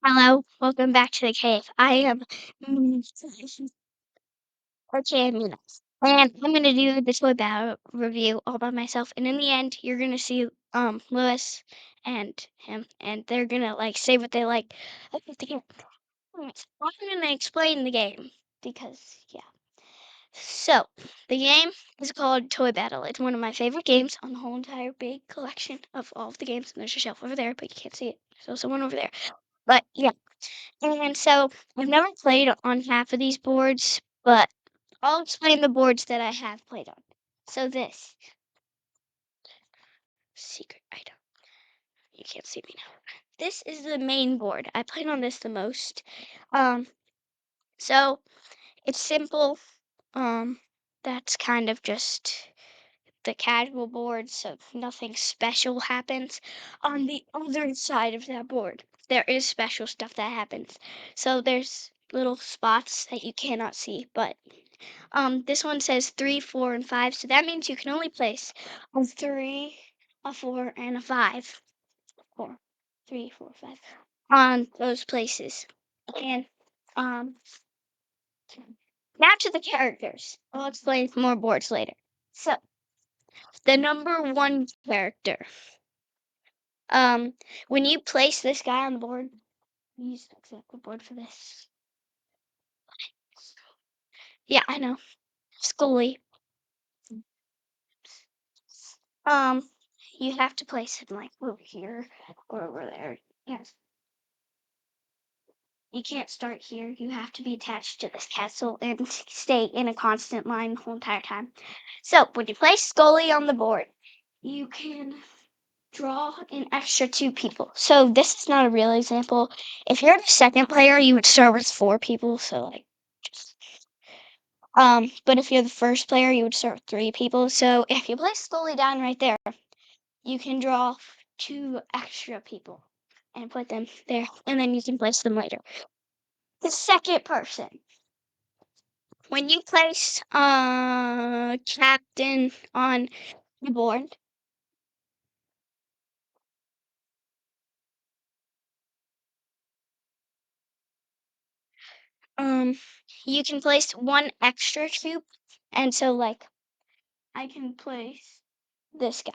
Hello, welcome back to the cave. I am okay, Amina, and I'm gonna do the toy battle review all by myself. And in the end, you're gonna see Lewis and him, and they're gonna like say what they like about the game. I'm gonna explain the game because yeah. So the game is called Toy Battle. It's one of my favorite games on the whole entire big collection of all of the games. And there's a shelf over there, but you can't see it. There's also one over there. But yeah. And so I've never played on half of these boards, but I'll explain the boards that I have played on. So this secret item. You can't see me now. This is the main board. I played on this the most. Um, so it's simple. That's kind of just the casual board, so nothing special happens. On the other side of that board, there is special stuff that happens. So there's little spots that you cannot see, but this one says 3, 4, and 5, so that means you can only place a 3, a 4, and a 5. 4, 3, 4, 5 on those places. And um, now to the characters. I'll explain more boards later. So the number one character. Um, when you place this guy on the board, use the example board for this. Yeah, I know. Scully. Um, you have to place him like over here or over there. Yes. You can't start here. You have to be attached to this castle and stay in a constant line the whole entire time. So when you place Scully on the board, you can draw an extra two people. So this is not a real example. If you're the second player, you would start with four people. So like just but if you're the first player, you would start with three people. So if you place Scully down right there, you can draw two extra people and put them there, and then you can place them later. The second person, when you place captain on the board, um, you can place one extra troop, and so like I can place this guy,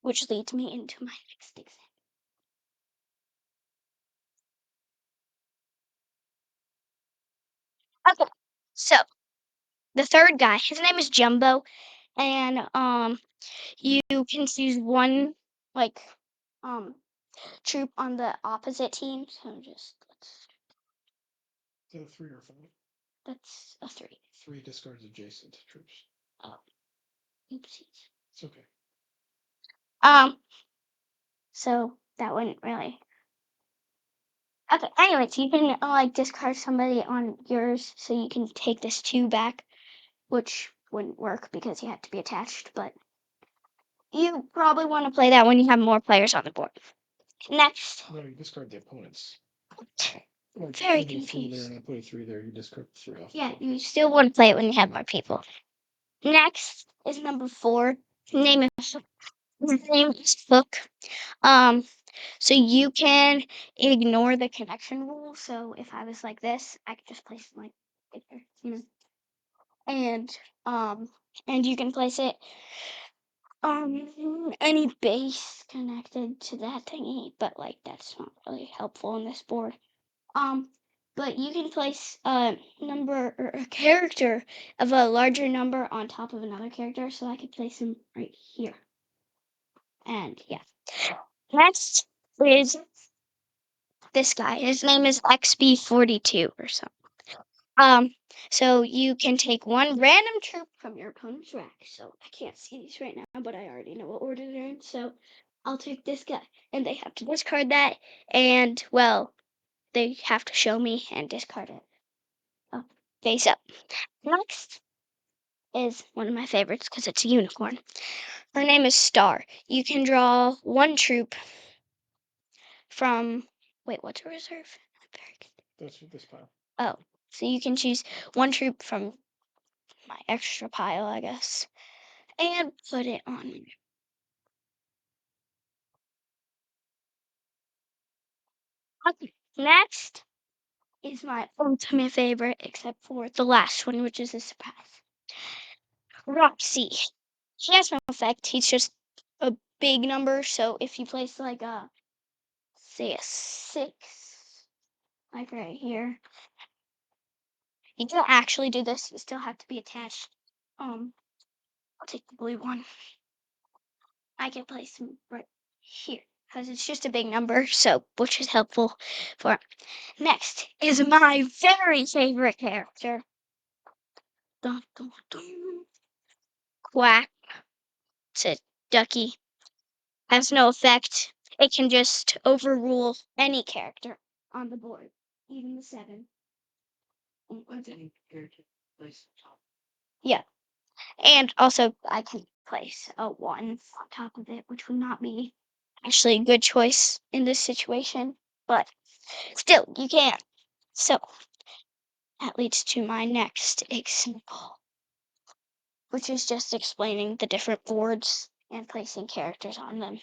which leads me into my next example. Okay, so the third guy, his name is Jumbo, and you can choose one like um troop on the opposite team. So just let's. So 3 or 5. That's a 3. 3 discards adjacent troops. Oh, oopsies. It's okay. Um, so that wouldn't really. Okay, anyways, you can like discard somebody on yours, so you can take this 2 back, which wouldn't work because you have to be attached, but you probably want to play that when you have more players on the board. Next. No, you discard the opponents. Very I put a 4 there confused. and I put a 3 there. You discard 3 off. Yeah, you still want to play it when you have more people. Next is number 4. His name is Hook. Um, so you can ignore the connection rule. So if I was like this, I could just place it like right there, and um, and you can place it any base connected to that thingy, but like that's not really helpful in this board. Um, but you can place a number or a character of a larger number on top of another character, so I could place him right here. And yeah. Next is this guy. His name is XB42 or something. Um, so you can take one random troop from your opponent's rack. So I can't see these right now, but I already know what order they're in. So I'll take this guy, and they have to discard that, and well, they have to show me and discard it. Oh, face up. Next is one of my favorites because it's a unicorn. Her name is Star. You can draw one troop from. Wait, what's a reserve? I'm very That's this pile. Oh, so you can choose one troop from my extra pile, I guess, and put it on. Okay. Next is my ultimate favorite, except for the last one, which is a surprise. Roxy. He has no effect. He's just a big number. So if you place like say a 6, like right here, you can't actually do this. You still have to be attached. I'll take the blue one. I can place him right here because it's just a big number, so which is helpful for. Next is my very favorite character. Dun, dun, dun. Quack. It's a ducky. Has no effect. It can just overrule any character on the board, even the 7. Any character place top. Yeah. And also, I can place a 1 on top of it, which would not be actually a good choice in this situation, but still, you can. So, that leads to my next example, which is just explaining the different boards and placing characters on them.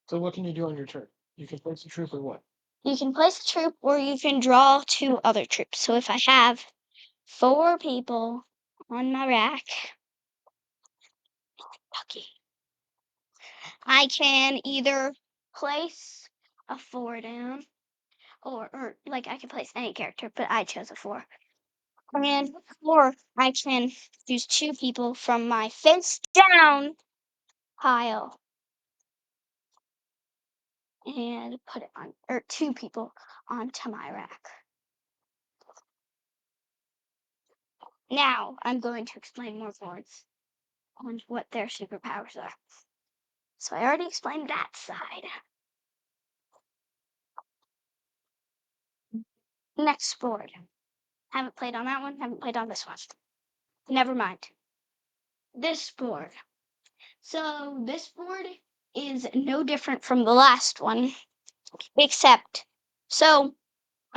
So what can you do on your turn? You can place a troop or what? You can place a troop or you can draw 2 other troops. So if I have 4 people on my rack, lucky, I can either place a 4 down, or like I can place any character, but I chose a 4. And or I can use 2 people from my face down pile and put it on, or 2 people onto my rack. Now I'm going to explain more boards on what their superpowers are. So I already explained that side. Next board. Haven't played on that one, haven't played on this one. Never mind. This board. So this board is no different from the last one, except,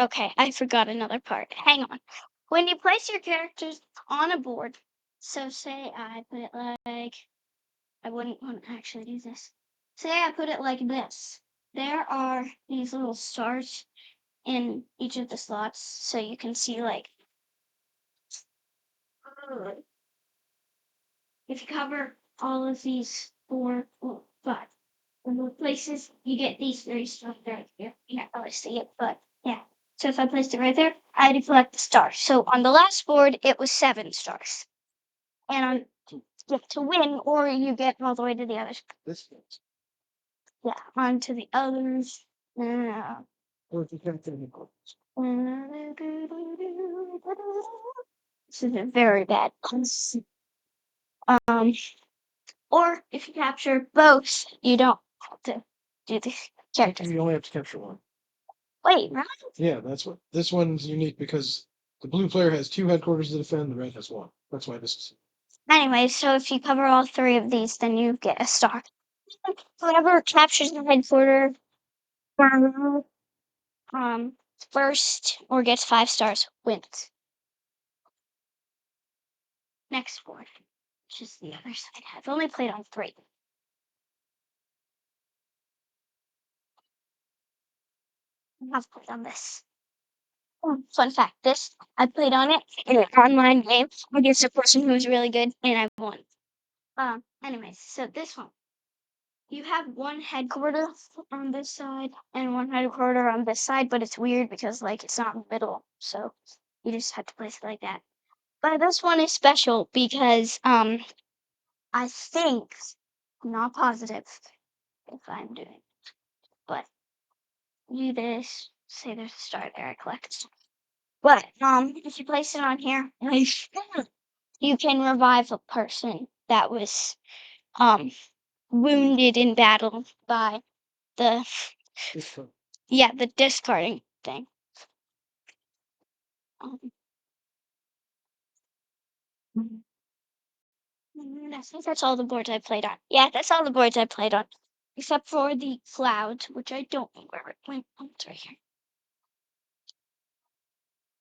okay, I forgot another part. Hang on. When you place your characters on a board, so say I put it like, I wouldn't want to actually do this. Say I put it like this. There are these little stars in each of the slots, so you can see like, if you cover all of these 4, well, 5 places, you get these 3 stars right here. You can't really see it, but yeah. So if I placed it right there, I deflect the stars. So on the last board, it was 7 stars. And on you get to win, or you get all the way to the others. This one's. Yeah, on to the others. Or if you can't get any points. This is a very bad place. Or if you capture both, you don't have to do the characters. You only have to capture one. Wait, right? Yeah, that's what this one's unique because the blue player has 2 headquarters to defend, the red has 1. That's why this is. Anyway, so if you cover all 3 of these, then you get a star. Whoever captures the headquarter first or gets 5 stars wins. Next board, which is the other side. I've only played on 3. I've played on this. Fun fact, this, I played on it in an online game against a person who was really good, and I won. Anyways, so this one. You have 1 headquarter on this side and 1 headquarter on this side, but it's weird because like it's not in the middle, so you just have to place it like that. But this one is special because I think, I'm not positive if I'm doing, but do this. Say there's a star there, I collect. But if you place it on here, you can revive a person that was wounded in battle by the This one. yeah, the discarding thing. I think that's all the boards I played on. Yeah, that's all the boards I played on, except for the cloud, which I don't know where it went. Oh, it's right here.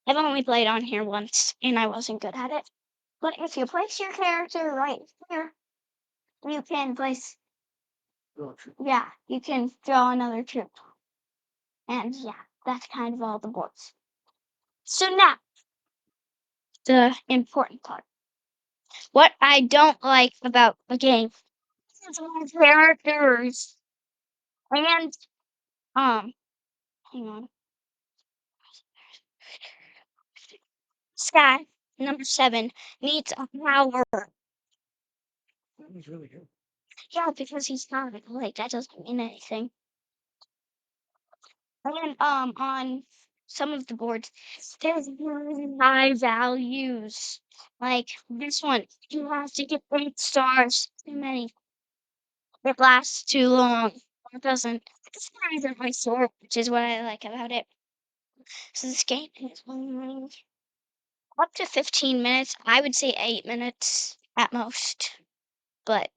I've only played on here once, and I wasn't good at it. But if you place your character right here, you can place. Draw a troop. Yeah, you can draw another troop. And yeah, That's kind of all the boards. So now, the important part. What I don't like about the game is my characters. And hang on. Sky, number 7, needs a power. That was really good. Yeah, because he's not like that doesn't mean anything. And on some of the boards, there's really high values. Like this one, you have to get 8 stars. Too many. It lasts too long. It doesn't. It's not even my sword, which is what I like about it. So this game is only up to 15 minutes. I would say 8 minutes at most, but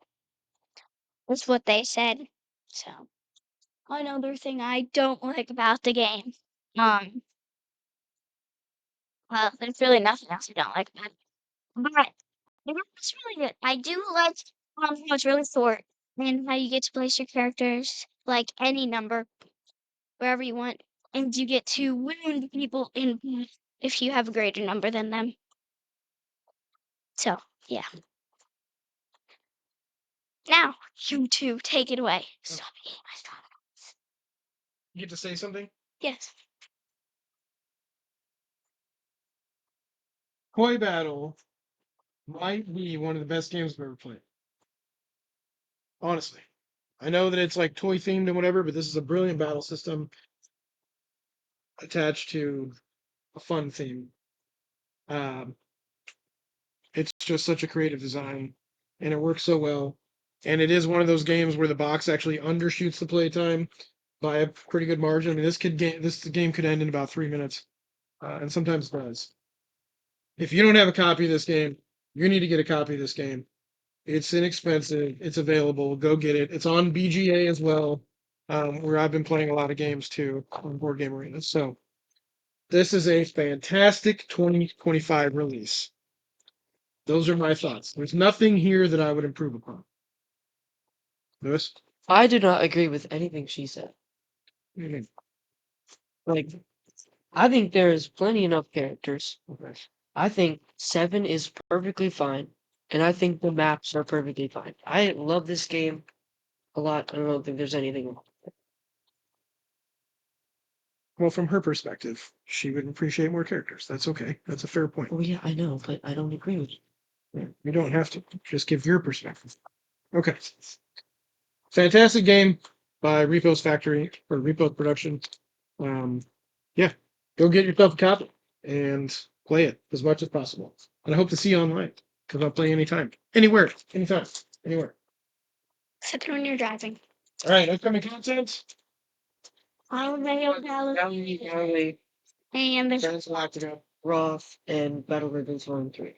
that's what they said. So another thing I don't like about the game, um, well, there's really nothing else I don't like about it, but it's really good. I do like how it's really short and how you get to place your characters like any number wherever you want, and you get to wound people in if you have a greater number than them. So yeah. Now you two take it away. Stop eating my straw. You get to say something? Yes. Koi Battle might be one of the best games I've ever played. Honestly. I know that it's like toy themed and whatever, but this is a brilliant battle system attached to a fun theme. Um, it's just such a creative design, and it works so well. And it is one of those games where the box actually undershoots the playtime by a pretty good margin. I mean, this game could end in about 3 minutes, and sometimes does. If you don't have a copy of this game, you need to get a copy of this game. It's inexpensive. It's available. Go get it. It's on BGA as well, where I've been playing a lot of games too on Board Game Arena. So this is a fantastic 2025 release. Those are my thoughts. There's nothing here that I would improve upon. Lewis? I do not agree with anything she said. Mhm. Like, I think there's plenty enough characters. Okay. I think 7 is perfectly fine, and I think the maps are perfectly fine. I love this game a lot. I don't think there's anything wrong. Well, from her perspective, she would appreciate more characters. That's okay. That's a fair point. Oh yeah, I know, but I don't agree with you. Yeah, you don't have to. Just give your perspective. Okay. Fantastic game by Repo's Factory or Repo's Production. Um, yeah, go get yourself a copy and play it as much as possible. And I hope to see you online because I'll play anytime, anywhere, anytime, anywhere. Except when you're driving. All right, upcoming content. Mayo Galley, Galley, and there's Galactica. Roth, and Battle Ribbons 1 and 3.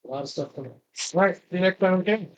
A lot of stuff coming. All right, see you next time. Okay.